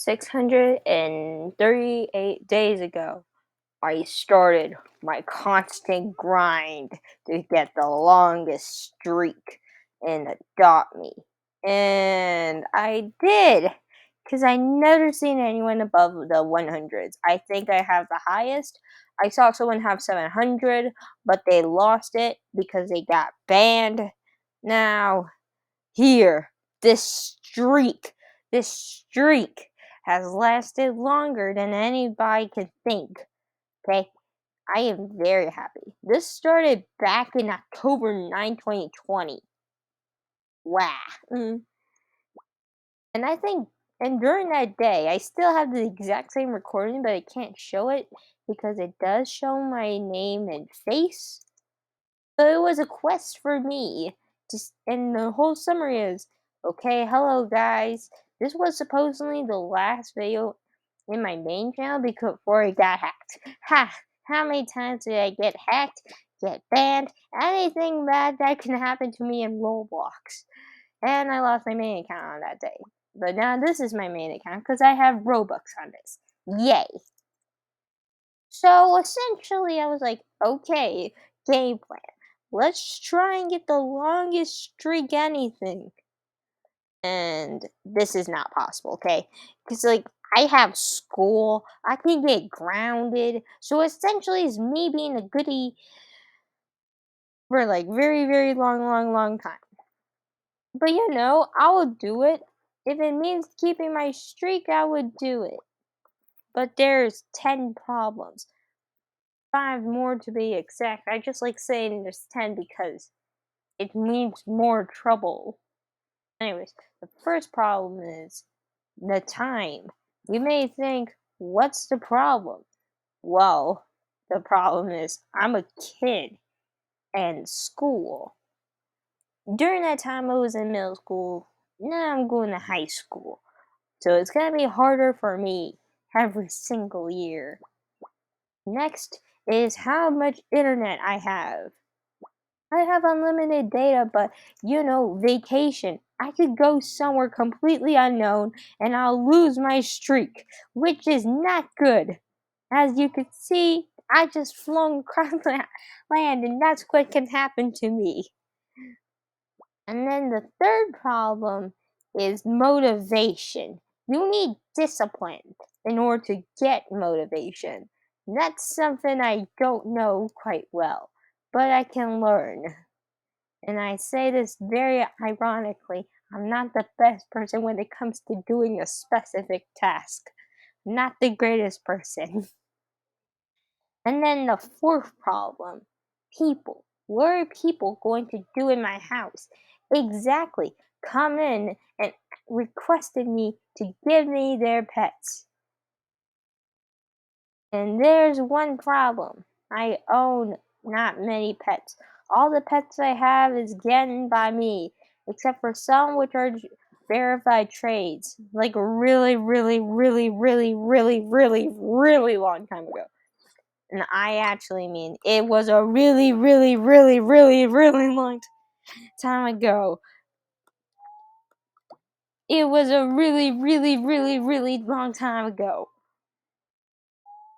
638 days ago, I started my constant grind to get the longest streak and adopt me. And I did, because I never seen anyone above the 100s. I think I have the highest. I saw someone have 700, but they lost it because they got banned. Now, here, this streak has lasted longer than anybody can think. Okay, I am very happy. This started back in October 9, 2020. Wow. Mm. And I think, and during that day, I still have the exact same recording, but I can't show it because it does show my name and face. So it was a quest for me. And the whole summary is, okay, hello guys. This was supposedly the last video in my main channel before it got hacked. Ha! How many times did I get hacked, get banned, anything bad that can happen to me in Roblox? And I lost my main account on that day. But now this is my main account because I have Robux on this. Yay! So essentially, I was like, okay, game plan. Let's try and get the longest streak anything. And this is not possible, okay? Because, like, I have school, I can get grounded. So essentially, it's me being a goodie for, like, very, very long time. But I would do it. If it means keeping my streak, I would do it. But there's 10 problems. 5 more to be exact. I just like saying there's 10 because it means more trouble. Anyways, the first problem is the time. You may think, what's the problem? Well, the problem is I'm a kid and school. During that time I was in middle school, now I'm going to high school. So it's gonna be harder for me every single year. Next is how much internet I have. I have unlimited data, but vacation. I could go somewhere completely unknown and I'll lose my streak, which is not good. As you can see, I just flung across the land and that's what can happen to me. And then the third problem is motivation. You need discipline in order to get motivation. That's something I don't know quite well, but I can learn. And I say this very ironically, I'm not the best person when it comes to doing a specific task. Not the greatest person. And then the fourth problem, people. What are people going to do in my house? Exactly. Come in and requested me to give me their pets. And there's one problem. I own not many pets. All the pets I have is given by me, except for some which are verified trades. Like a really long time ago. And I actually mean it was a really long time ago. It was a really long time ago.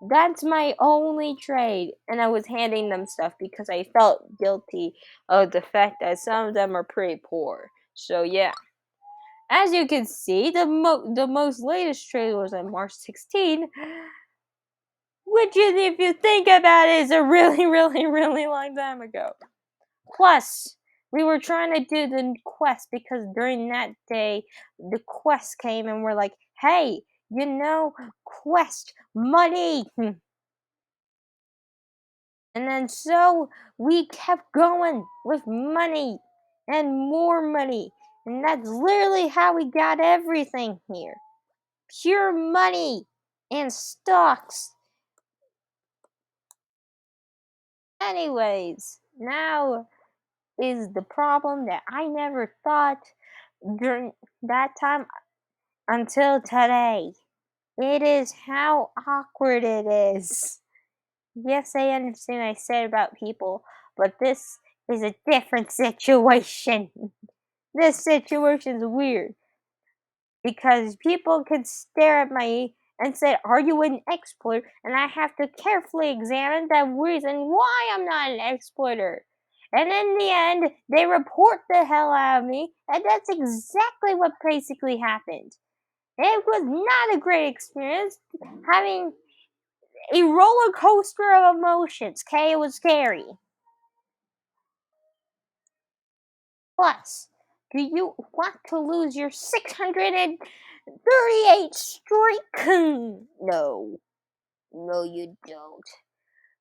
That's my only trade, and I was handing them stuff because I felt guilty of the fact that some of them are pretty poor. So yeah, as you can see, the most latest trade was on March 16, which is, if you think about it, is a really long time ago. Plus, we were trying to do the quest because during that day, the quest came and we're like, hey, quest money. And then so we kept going with money and more money. And that's literally how we got everything here. Pure money and stocks. Anyways, now is the problem that I never thought during that time until today. It is how awkward it is. Yes, I understand I said about people, but this is a different situation. This situation's weird. because people could stare at me and say, "Are you an exploiter?" And I have to carefully examine the reason why I'm not an exploiter. And in the end, they report the hell out of me, and that's exactly what basically happened. It was not a great experience having a roller coaster of emotions. Okay, it was scary. Plus, do you want to lose your 638 streak? No. No, you don't.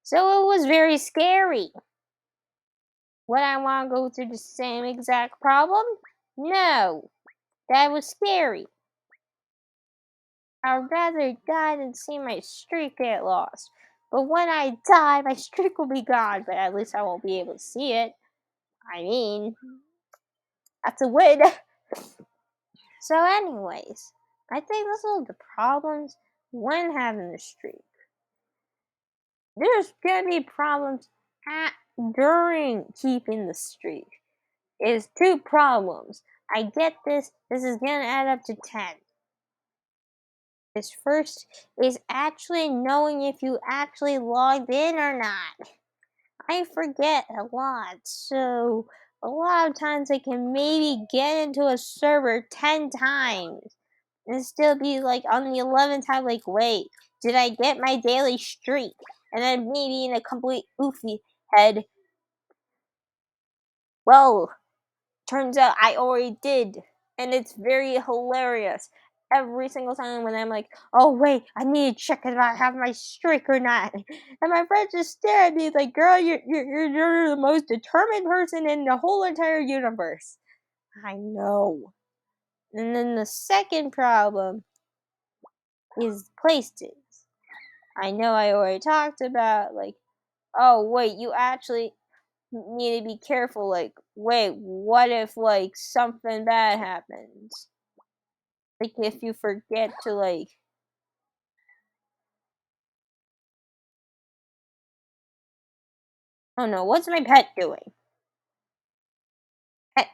So it was very scary. Would I want to go through the same exact problem? No. That was scary. I'd rather die than see my streak get lost. But when I die, my streak will be gone, but at least I won't be able to see it. I mean, that's a win. So, anyways, I think those are the problems when having a streak. There's gonna be problems at during keeping the streak. Is two problems. I get this. This is gonna add up to 10. This first is actually knowing if you actually logged in or not. I forget a lot, so a lot of times I can maybe get into a server 10 times and still be like on the 11th time, like, wait, did I get my daily streak? And then maybe in a complete oofy head, well, turns out I already did. And it's very hilarious. Every single time when I'm like, oh wait, I need to check if I have my streak or not. And my friends just stare at me like, girl, you're the most determined person in the whole entire universe. I know. And then the second problem is places. I know I already talked about, like, oh wait, you actually need to be careful. Like, wait, what if like something bad happens? Like if you forget to like, oh no, what's my pet doing? Pet,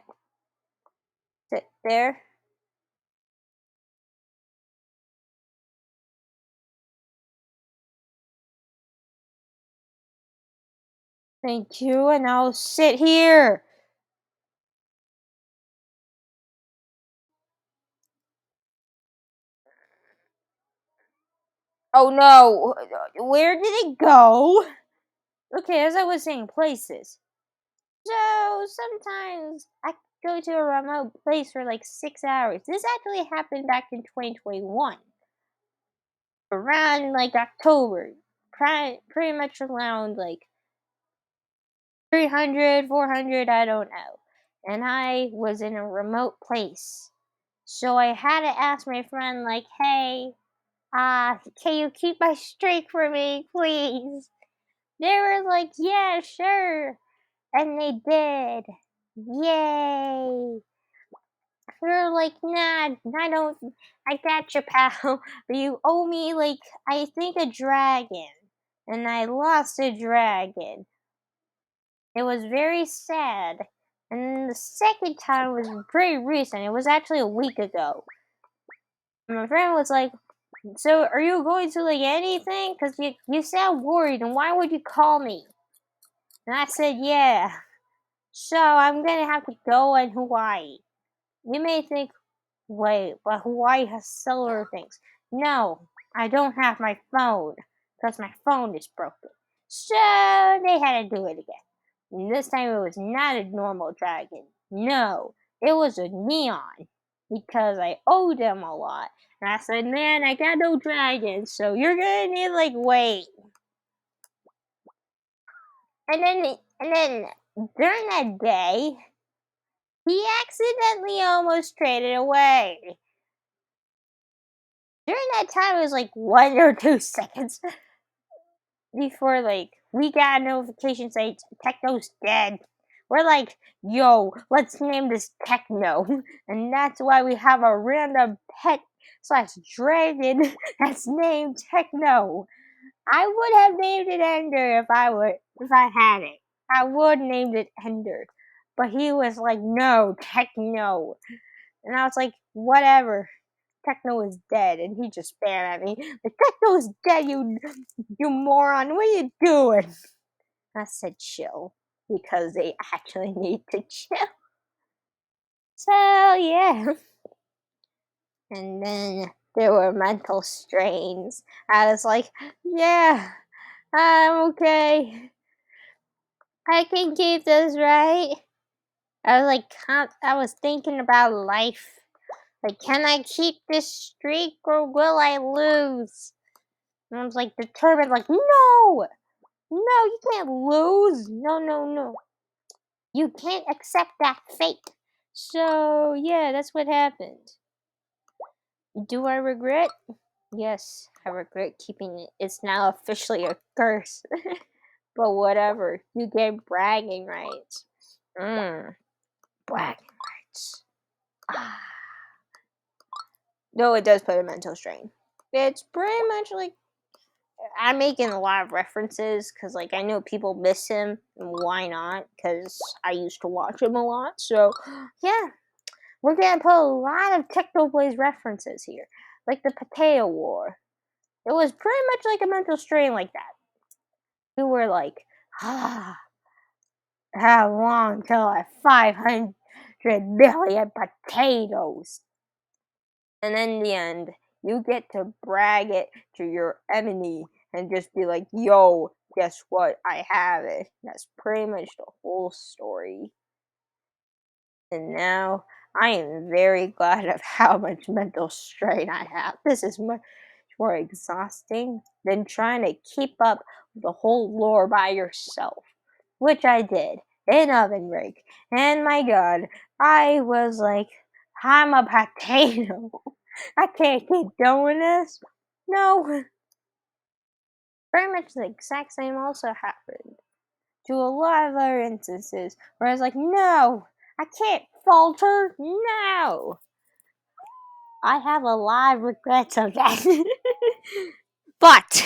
sit there. Thank you, and I'll sit here. Oh no, where did it go? Okay, as I was saying, places. So sometimes I go to a remote place for like 6 hours. This actually happened back in 2021, around like October, pretty much around like 300, 400, I don't know. And I was in a remote place. So I had to ask my friend, like, hey, can you keep my streak for me, please? They were like, yeah, sure. And they did. Yay. They're like, nah, I don't, I got you, pal. But you owe me, like, I think a dragon. And I lost a dragon. It was very sad. And then the second time was pretty recent. It was actually a week ago. And my friend was like, so are you going to like anything? Because you sound worried, and why would you call me? And I said, yeah. So I'm going to have to go in Hawaii. You may think, wait, but Hawaii has cellular things. No, I don't have my phone. Because my phone is broken. So they had to do it again. And this time it was not a normal dragon. No, it was a neon. Because I owed them a lot. And I said, man, I got no dragon, so you're gonna need like wait. And then during that day, he accidentally almost traded away. During that time, it was like 1 or 2 seconds before like we got a notification saying Techno's dead. We're like, yo, let's name this Techno. And that's why we have a random pet slash dragon that's named Techno. I would have named it Ender if I had it. I would named it Ender. But he was like, no, Techno. And I was like, whatever. Techno is dead, and he just spammed at me. Like, Techno is dead, you moron. What are you doing? I said chill, because they actually need to chill. So yeah. And then there were mental strains. I was like, yeah, I'm okay. I can keep this, right? I was like, I was thinking about life. Like, can I keep this streak or will I lose? And I was like determined, like, no, you can't lose. No, no, no. You can't accept that fate. So, yeah, that's what happened. Do I regret? Yes, I regret keeping it. It's now officially a curse. But whatever, you get bragging rights. Bragging rights. Ah. No, it does put a mental strain. It's pretty much like I'm making a lot of references because, like, I know people miss him, and why not? Because I used to watch him a lot. So, yeah, we're gonna put a lot of Technoblaze references here, like the Potato War. It was pretty much like a mental strain like that. We were like, how long till I 500 million potatoes? And in the end, you get to brag it to your enemy and just be like, yo, guess what? I have it. That's pretty much the whole story. And now I am very glad of how much mental strain I have. This is much more exhausting than trying to keep up with the whole lore by yourself, which I did in Oven Break. And my god, I was like, I'm a potato. I can't keep doing this. No. Pretty much the exact same also happened to a lot of other instances where I was like, no, I can't falter. No. I have a lot of regrets of that. But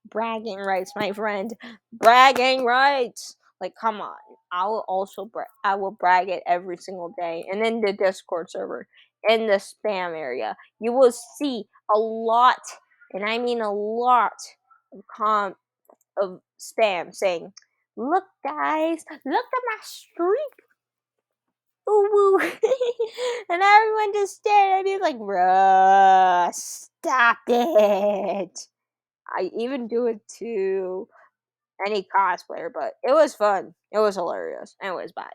bragging rights, my friend. Bragging rights. Like, come on. I will also I will brag it every single day. And in the Discord server, in the spam area, you will see a lot, and I mean a lot, of of spam saying, "Look, guys, look at my streak." Ooh, woo. And everyone just stared at me like, bruh, stop it. I even do it to any cosplayer, but it was fun. It was hilarious. Anyways, bye.